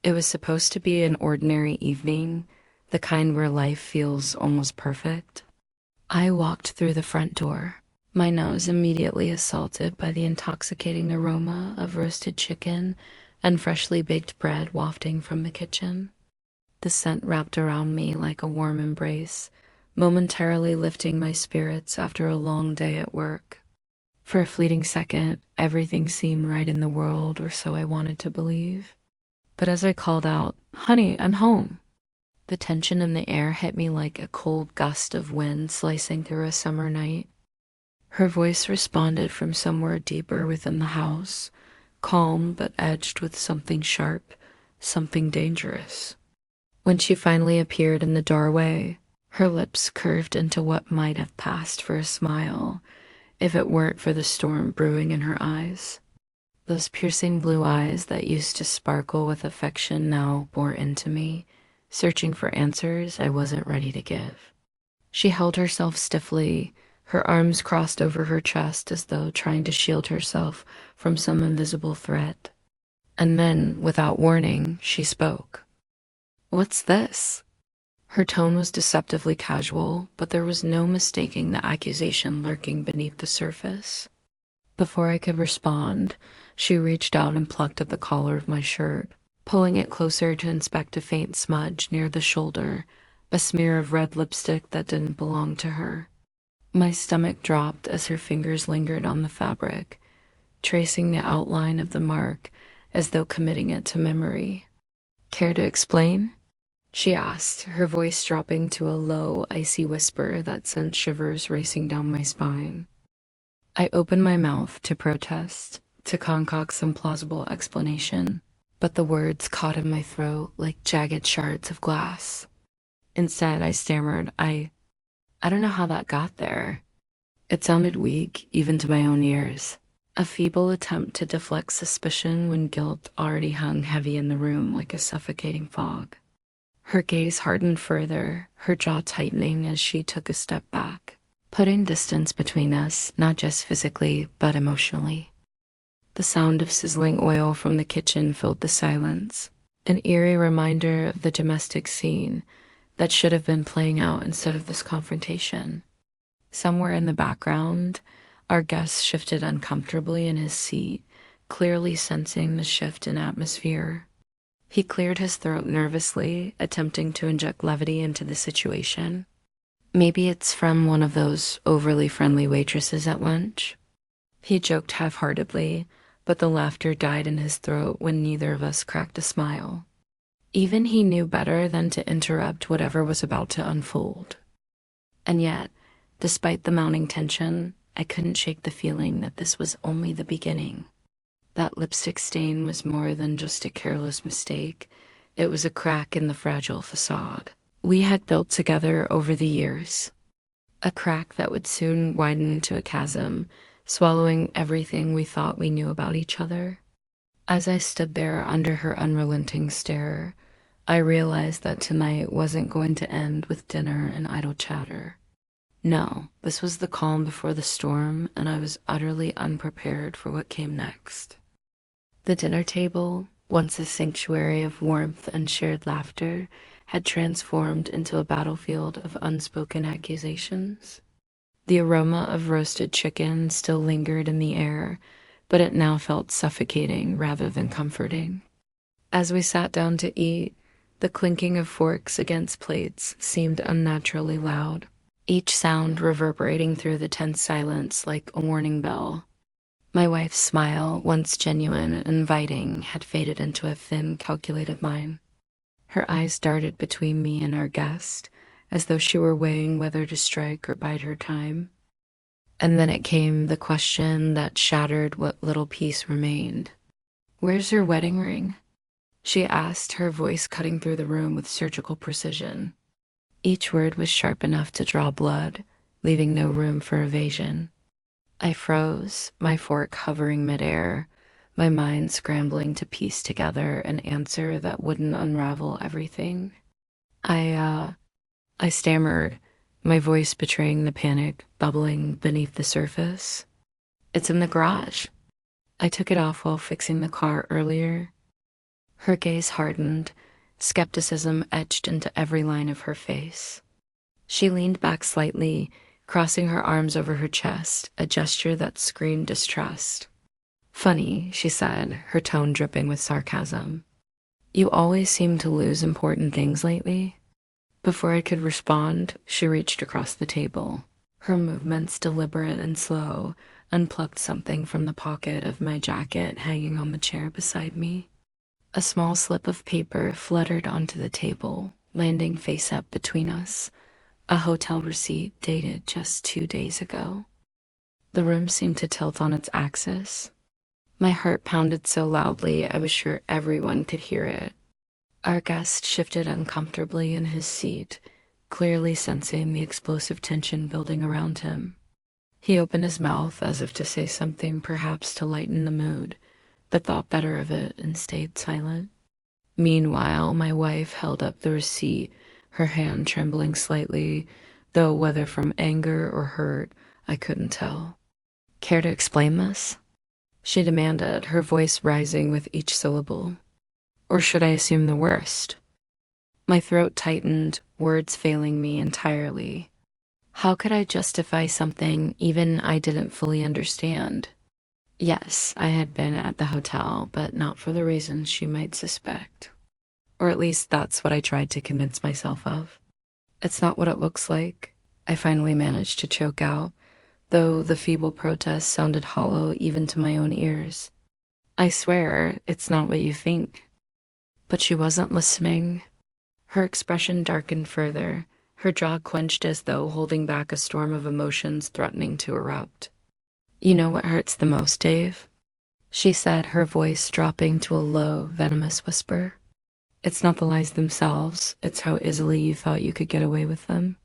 It was supposed to be an ordinary evening, the kind where life feels almost perfect. I walked through the front door, my nose immediately assaulted by the intoxicating aroma of roasted chicken and freshly baked bread wafting from the kitchen. The scent wrapped around me like a warm embrace, momentarily lifting my spirits after a long day at work. For a fleeting second, everything seemed right in the world, or so I wanted to believe. But as I called out, "Honey, I'm home," the tension in the air hit me like a cold gust of wind slicing through a summer night. Her voice responded from somewhere deeper within the house, calm but edged with something sharp, something dangerous. When she finally appeared in the doorway, her lips curved into what might have passed for a smile if it weren't for the storm brewing in her eyes. Those piercing blue eyes that used to sparkle with affection now bore into me, searching for answers I wasn't ready to give. She held herself stiffly, her arms crossed over her chest as though trying to shield herself from some invisible threat. And then, without warning, she spoke. "What's this?" Her tone was deceptively casual, but there was no mistaking the accusation lurking beneath the surface. Before I could respond, she reached out and plucked at the collar of my shirt, pulling it closer to inspect a faint smudge near the shoulder, a smear of red lipstick that didn't belong to her. My stomach dropped as her fingers lingered on the fabric, tracing the outline of the mark as though committing it to memory. "Care to explain?" she asked, her voice dropping to a low, icy whisper that sent shivers racing down my spine. I opened my mouth to protest, to concoct some plausible explanation, but the words caught in my throat like jagged shards of glass. Instead, I stammered, I don't know how that got there." It sounded weak, even to my own ears. A feeble attempt to deflect suspicion when guilt already hung heavy in the room like a suffocating fog. Her gaze hardened further, her jaw tightening as she took a step back, putting distance between us, not just physically, but emotionally. The sound of sizzling oil from the kitchen filled the silence, an eerie reminder of the domestic scene that should have been playing out instead of this confrontation. Somewhere in the background, our guest shifted uncomfortably in his seat, clearly sensing the shift in atmosphere. He cleared his throat nervously, attempting to inject levity into the situation. "Maybe it's from one of those overly friendly waitresses at lunch." He joked half-heartedly, but the laughter died in his throat when neither of us cracked a smile. Even he knew better than to interrupt whatever was about to unfold. And yet, despite the mounting tension, I couldn't shake the feeling that this was only the beginning. That lipstick stain was more than just a careless mistake. It was a crack in the fragile facade we had built together over the years. A crack that would soon widen into a chasm, swallowing everything we thought we knew about each other. As I stood there under her unrelenting stare, I realized that tonight wasn't going to end with dinner and idle chatter. No, this was the calm before the storm, and I was utterly unprepared for what came next. The dinner table, once a sanctuary of warmth and shared laughter, had transformed into a battlefield of unspoken accusations. The aroma of roasted chicken still lingered in the air, but it now felt suffocating rather than comforting. As we sat down to eat, the clinking of forks against plates seemed unnaturally loud, each sound reverberating through the tense silence like a warning bell. My wife's smile, once genuine and inviting, had faded into a thin, calculated line. Her eyes darted between me and our guest, as though she were weighing whether to strike or bide her time. And then it came, the question that shattered what little peace remained. "Where's your wedding ring?" she asked, her voice cutting through the room with surgical precision. Each word was sharp enough to draw blood, leaving no room for evasion. I froze, my fork hovering midair, my mind scrambling to piece together an answer that wouldn't unravel everything. I stammered, my voice betraying the panic bubbling beneath the surface. "It's in the garage. I took it off while fixing the car earlier." Her gaze hardened, skepticism etched into every line of her face. She leaned back slightly, crossing her arms over her chest, a gesture that screamed distrust. "Funny," she said, her tone dripping with sarcasm. "You always seem to lose important things lately." Before I could respond, she reached across the table. Her movements deliberate and slow, unplugged something from the pocket of my jacket hanging on the chair beside me. A small slip of paper fluttered onto the table, landing face up between us. A hotel receipt dated just 2 days ago. The room seemed to tilt on its axis. My heart pounded so loudly I was sure everyone could hear it. Our guest shifted uncomfortably in his seat, clearly sensing the explosive tension building around him. He opened his mouth as if to say something, perhaps to lighten the mood, but thought better of it and stayed silent. Meanwhile, my wife held up the receipt, her hand trembling slightly, though whether from anger or hurt, I couldn't tell. "Care to explain this?" she demanded, her voice rising with each syllable. "Or should I assume the worst?" My throat tightened, words failing me entirely. How could I justify something even I didn't fully understand? Yes, I had been at the hotel, but not for the reasons she might suspect. Or at least that's what I tried to convince myself of. "It's not what it looks like," I finally managed to choke out, though the feeble protest sounded hollow even to my own ears. "I swear, it's not what you think." But she wasn't listening. Her expression darkened further, her jaw clenched as though holding back a storm of emotions threatening to erupt. "You know what hurts the most, Dave?" she said, her voice dropping to a low, venomous whisper. "It's not the lies themselves, it's how easily you thought you could get away with them."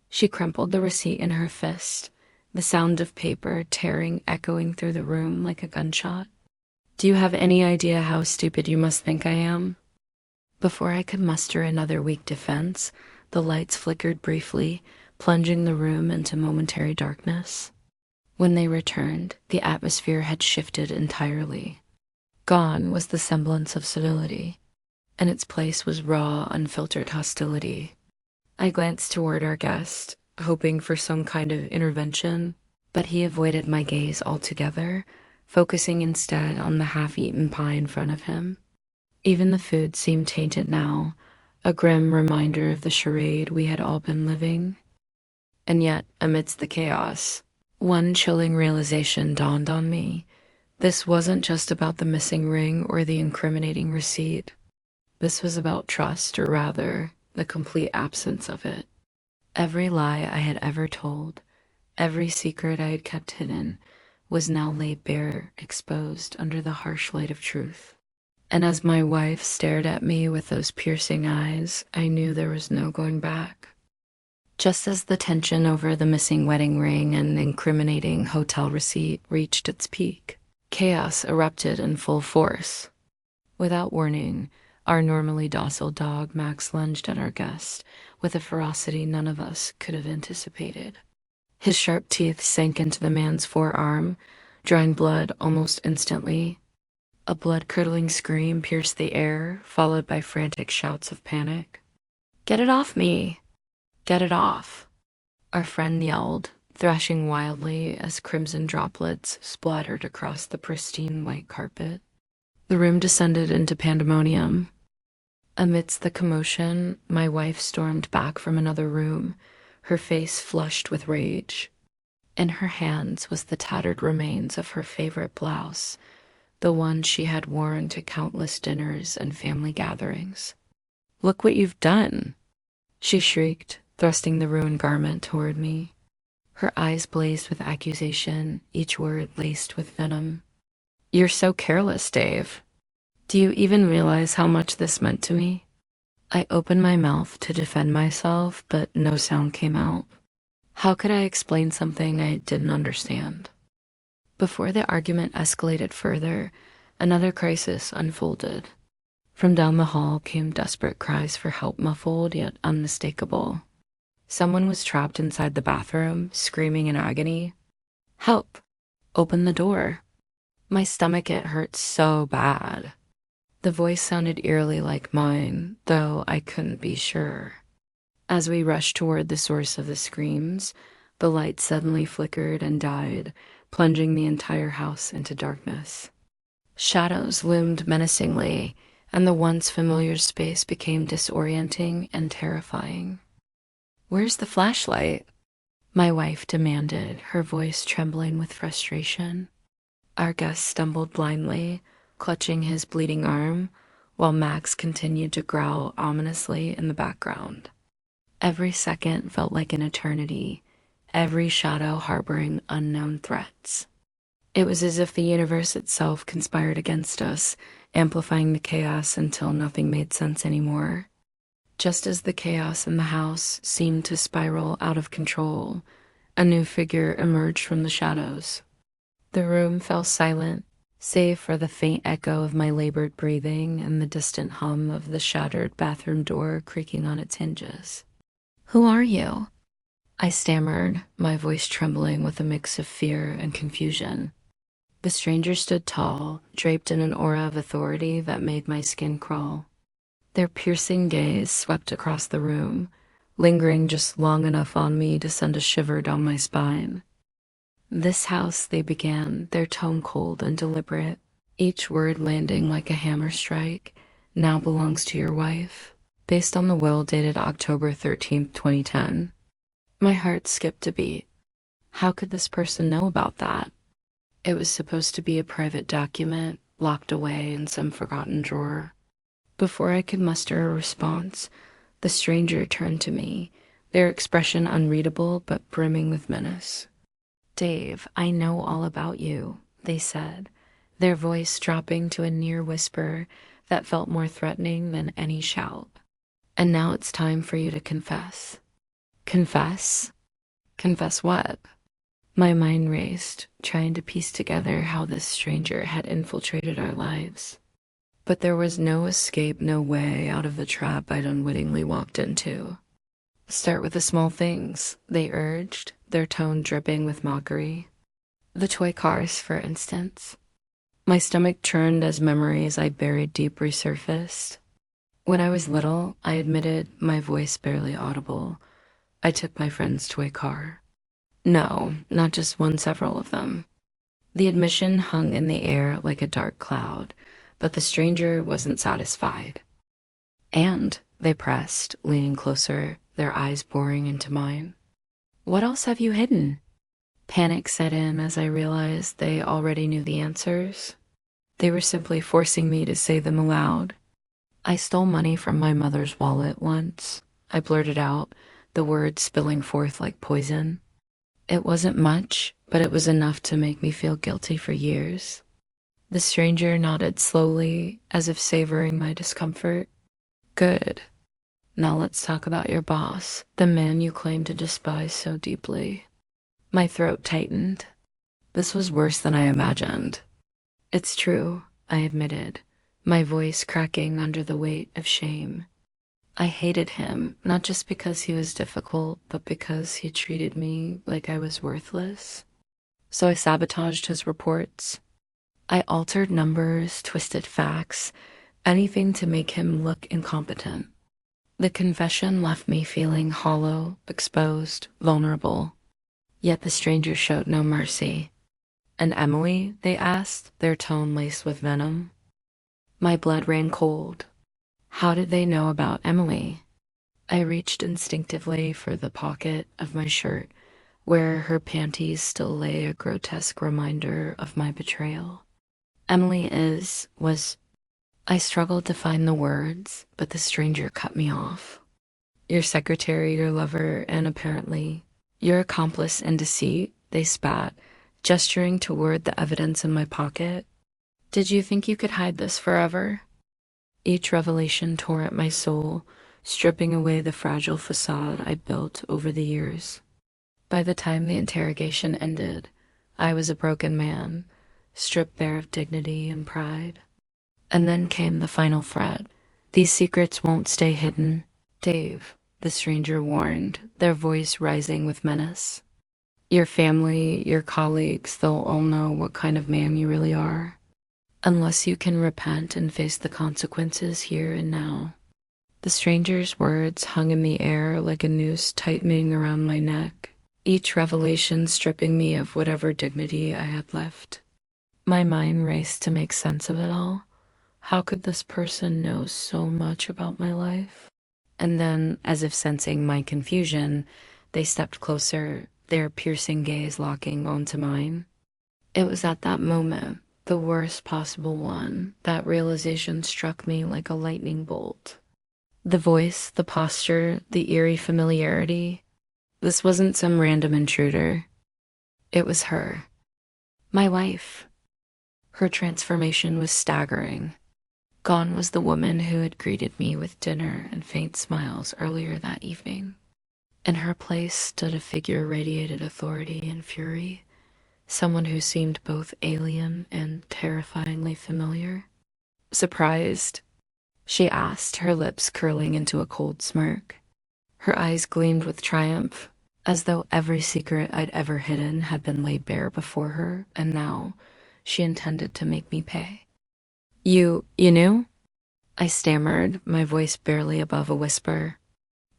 She crumpled the receipt in her fist, the sound of paper tearing echoing through the room like a gunshot. "Do you have any idea how stupid you must think I am?" Before I could muster another weak defense, the lights flickered briefly, plunging the room into momentary darkness. When they returned, the atmosphere had shifted entirely. Gone was the semblance of civility. In its place was raw, unfiltered hostility. I glanced toward our guest, hoping for some kind of intervention, but he avoided my gaze altogether, focusing instead on the half-eaten pie in front of him. Even the food seemed tainted now, a grim reminder of the charade we had all been living. And yet, amidst the chaos, one chilling realization dawned on me. This wasn't just about the missing ring or the incriminating receipt. This was about trust, or rather, the complete absence of it. Every lie I had ever told, every secret I had kept hidden, was now laid bare, exposed under the harsh light of truth. And as my wife stared at me with those piercing eyes, I knew there was no going back. Just as the tension over the missing wedding ring and incriminating hotel receipt reached its peak, chaos erupted in full force. Without warning, our normally docile dog Max lunged at our guest with a ferocity none of us could have anticipated. His sharp teeth sank into the man's forearm, drawing blood almost instantly. A blood-curdling scream pierced the air, followed by frantic shouts of panic. "Get it off me! Get it off!" our friend yelled, thrashing wildly as crimson droplets splattered across the pristine white carpet. The room descended into pandemonium. Amidst the commotion, my wife stormed back from another room, her face flushed with rage. In her hands was the tattered remains of her favorite blouse, the one she had worn to countless dinners and family gatherings. "Look what you've done!" she shrieked, thrusting the ruined garment toward me. Her eyes blazed with accusation, each word laced with venom. "You're so careless, Dave. Do you even realize how much this meant to me?" I opened my mouth to defend myself, but no sound came out. How could I explain something I didn't understand? Before the argument escalated further, another crisis unfolded. From down the hall came desperate cries for help, muffled yet unmistakable. Someone was trapped inside the bathroom, screaming in agony. "Help! Open the door!" My stomach, it hurt so bad. The voice sounded eerily like mine, though I couldn't be sure. As we rushed toward the source of the screams, the light suddenly flickered and died, plunging the entire house into darkness. Shadows loomed menacingly, and the once familiar space became disorienting and terrifying. "Where's the flashlight?" my wife demanded, her voice trembling with frustration. Our guest stumbled blindly, clutching his bleeding arm, while Max continued to growl ominously in the background. Every second felt like an eternity, every shadow harboring unknown threats. It was as if the universe itself conspired against us, amplifying the chaos until nothing made sense anymore. Just as the chaos in the house seemed to spiral out of control, a new figure emerged from the shadows. The room fell silent, save for the faint echo of my labored breathing and the distant hum of the shattered bathroom door creaking on its hinges. "Who are you?" I stammered, my voice trembling with a mix of fear and confusion. The stranger stood tall, draped in an aura of authority that made my skin crawl. Their piercing gaze swept across the room, lingering just long enough on me to send a shiver down my spine. "This house," they began, their tone cold and deliberate, each word landing like a hammer strike, "now belongs to your wife, based on the will dated October 13th, 2010. My heart skipped a beat. How could this person know about that? It was supposed to be a private document, locked away in some forgotten drawer. Before I could muster a response, the stranger turned to me, their expression unreadable but brimming with menace. "Dave, I know all about you," they said, their voice dropping to a near whisper that felt more threatening than any shout. "And now it's time for you to confess." "Confess? Confess what?" My mind raced, trying to piece together how this stranger had infiltrated our lives. But there was no escape, no way out of the trap I'd unwittingly walked into. "Start with the small things," they urged, their tone dripping with mockery. "The toy cars, for instance." My stomach churned as memories I buried deep resurfaced. When I was little, I admitted, my voice barely audible, I took my friend's toy car. No, not just one, several of them. The admission hung in the air like a dark cloud, but the stranger wasn't satisfied. "And," they pressed, leaning closer, their eyes boring into mine, "what else have you hidden?" Panic set in as I realized they already knew the answers. They were simply forcing me to say them aloud. "I stole money from my mother's wallet once," I blurted out, the words spilling forth like poison. It wasn't much, but it was enough to make me feel guilty for years. The stranger nodded slowly, as if savoring my discomfort. "Good. Now let's talk about your boss, the man you claim to despise so deeply." My throat tightened. This was worse than I imagined. "It's true," I admitted, my voice cracking under the weight of shame. "I hated him, not just because he was difficult, but because he treated me like I was worthless. So I sabotaged his reports. I altered numbers, twisted facts, anything to make him look incompetent." The confession left me feeling hollow, exposed, vulnerable. Yet the stranger showed no mercy. "And Emily?" they asked, their tone laced with venom. My blood ran cold. How did they know about Emily? I reached instinctively for the pocket of my shirt, where her panties still lay a grotesque reminder of my betrayal. "Emily was..." I struggled to find the words, but the stranger cut me off. "Your secretary, your lover, and apparently your accomplice in deceit," they spat, gesturing toward the evidence in my pocket. "Did you think you could hide this forever?" Each revelation tore at my soul, stripping away the fragile facade I built over the years. By the time the interrogation ended, I was a broken man, stripped bare of dignity and pride. And then came the final threat. "These secrets won't stay hidden, Dave," the stranger warned, their voice rising with menace. "Your family, your colleagues, they'll all know what kind of man you really are." unless you can repent and face the consequences here and now. The stranger's words hung in the air like a noose tightening around my neck, each revelation stripping me of whatever dignity I had left. My mind raced to make sense of it all. How could this person know so much about my life? And then, as if sensing my confusion, they stepped closer, their piercing gaze locking onto mine. It was at that moment, the worst possible one, that realization struck me like a lightning bolt. The voice, the posture, the eerie familiarity. This wasn't some random intruder. It was her. My wife. Her transformation was staggering. Gone was the woman who had greeted me with dinner and faint smiles earlier that evening. In her place stood a figure radiated authority and fury, someone who seemed both alien and terrifyingly familiar. Surprised? She asked, her lips curling into a cold smirk. Her eyes gleamed with triumph, as though every secret I'd ever hidden had been laid bare before her, and now she intended to make me pay. You knew? I stammered, my voice barely above a whisper.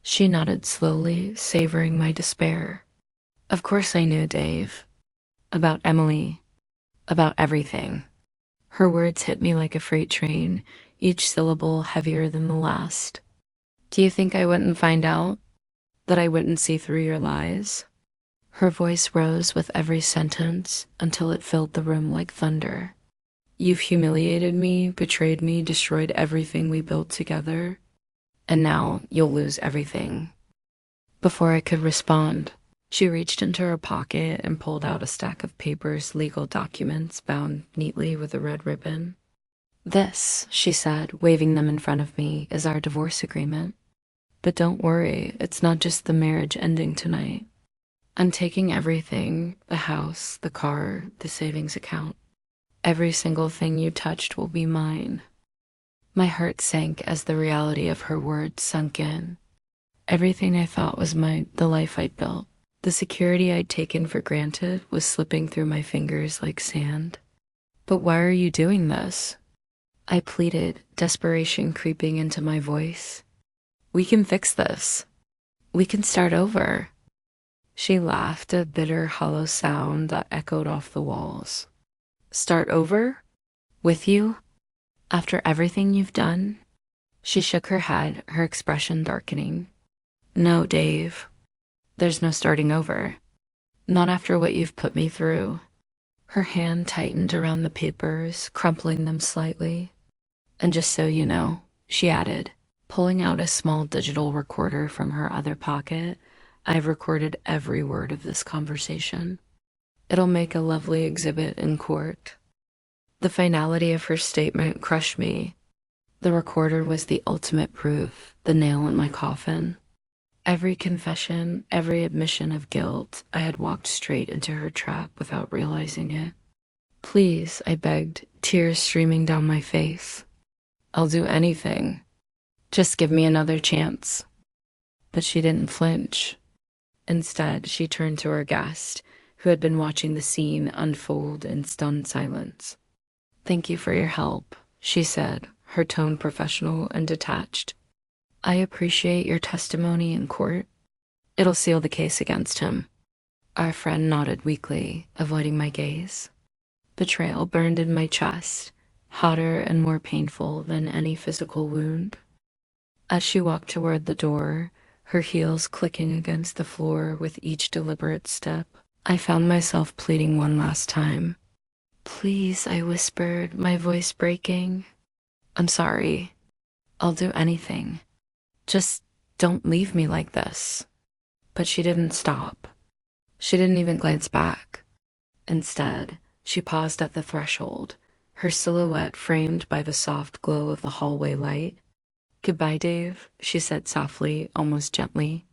She nodded slowly, savoring my despair. Of course I knew, Dave. About Emily. About everything. Her words hit me like a freight train, each syllable heavier than the last. Do you think I wouldn't find out? That I wouldn't see through your lies? Her voice rose with every sentence until it filled the room like thunder. You've humiliated me, betrayed me, destroyed everything we built together, and now you'll lose everything. Before I could respond, she reached into her pocket and pulled out a stack of papers, legal documents bound neatly with a red ribbon. This, she said, waving them in front of me, is our divorce agreement. But don't worry, it's not just the marriage ending tonight. I'm taking everything, the house, the car, the savings account. Every single thing you touched will be mine. My heart sank as the reality of her words sunk in. Everything I thought was the life I'd built, the security I'd taken for granted, was slipping through my fingers like sand. But why are you doing this? I pleaded, desperation creeping into my voice. We can fix this. We can start over. She laughed, a bitter, hollow sound that echoed off the walls. Start over? With you? After everything you've done? She shook her head, her expression darkening. No, Dave. There's no starting over. Not after what you've put me through. Her hand tightened around the papers, crumpling them slightly. And just so you know, she added, pulling out a small digital recorder from her other pocket, I've recorded every word of this conversation. It'll make a lovely exhibit in court. The finality of her statement crushed me. The recorder was the ultimate proof, the nail in my coffin. Every confession, every admission of guilt, I had walked straight into her trap without realizing it. Please, I begged, tears streaming down my face. I'll do anything. Just give me another chance. But she didn't flinch. Instead, she turned to her guest, who had been watching the scene unfold in stunned silence. Thank you for your help, she said, her tone professional and detached. I appreciate your testimony in court. It'll seal the case against him. Our friend nodded weakly, avoiding my gaze. Betrayal burned in my chest, hotter and more painful than any physical wound. As she walked toward the door, her heels clicking against the floor with each deliberate step, I found myself pleading one last time. Please, I whispered, my voice breaking. I'm sorry. I'll do anything. Just don't leave me like this. But she didn't stop. She didn't even glance back. Instead, she paused at the threshold, her silhouette framed by the soft glow of the hallway light. Goodbye, Dave, she said softly, almost gently.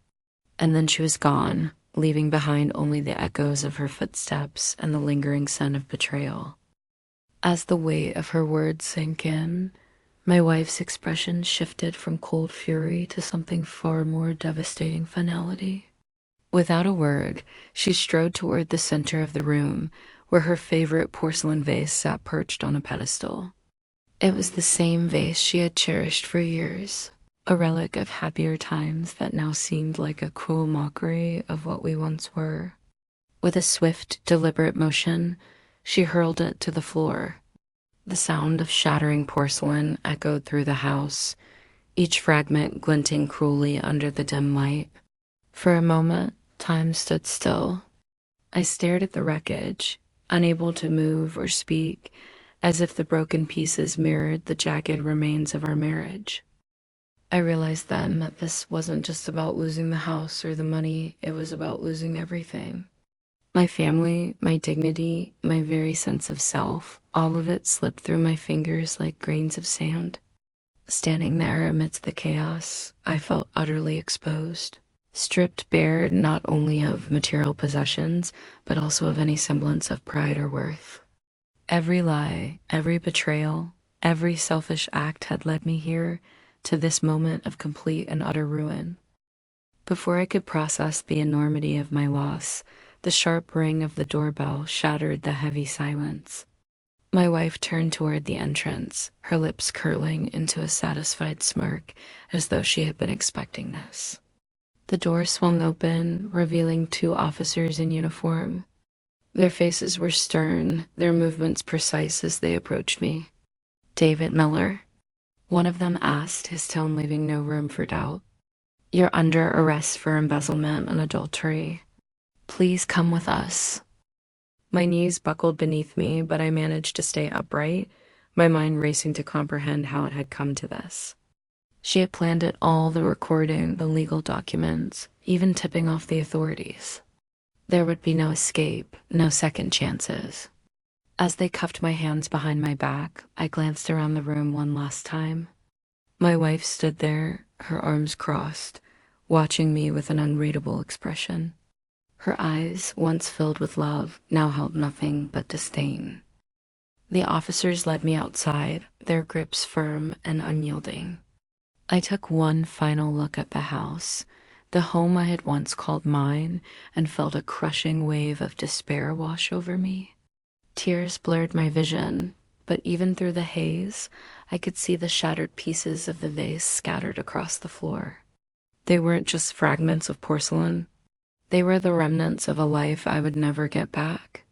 And then she was gone, leaving behind only the echoes of her footsteps and the lingering scent of betrayal. As the weight of her words sank in, my wife's expression shifted from cold fury to something far more devastating finality. Without a word, she strode toward the center of the room, where her favorite porcelain vase sat perched on a pedestal. It was the same vase she had cherished for years, a relic of happier times that now seemed like a cruel mockery of what we once were. With a swift, deliberate motion, she hurled it to the floor. The sound of shattering porcelain echoed through the house, each fragment glinting cruelly under the dim light. For a moment, time stood still. I stared at the wreckage, unable to move or speak, as if the broken pieces mirrored the jagged remains of our marriage. I realized then that this wasn't just about losing the house or the money, it was about losing everything. My family, my dignity, my very sense of self, all of it slipped through my fingers like grains of sand. Standing there amidst the chaos, I felt utterly exposed, stripped bare not only of material possessions, but also of any semblance of pride or worth. Every lie, every betrayal, every selfish act had led me here, to this moment of complete and utter ruin. Before I could process the enormity of my loss, the sharp ring of the doorbell shattered the heavy silence. My wife turned toward the entrance, her lips curling into a satisfied smirk, as though she had been expecting this. The door swung open, revealing two officers in uniform. Their faces were stern, their movements precise as they approached me. "David Miller?" one of them asked, his tone leaving no room for doubt. "You're under arrest for embezzlement and adultery. Please come with us." My knees buckled beneath me, but I managed to stay upright, my mind racing to comprehend how it had come to this. She had planned it all, the recording, the legal documents, even tipping off the authorities. There would be no escape, no second chances. As they cuffed my hands behind my back, I glanced around the room one last time. My wife stood there, her arms crossed, watching me with an unreadable expression. Her eyes, once filled with love, now held nothing but disdain. The officers led me outside, their grips firm and unyielding. I took one final look at the house, the home I had once called mine, and felt a crushing wave of despair wash over me. Tears blurred my vision, but even through the haze, I could see the shattered pieces of the vase scattered across the floor. They weren't just fragments of porcelain. They were the remnants of a life I would never get back.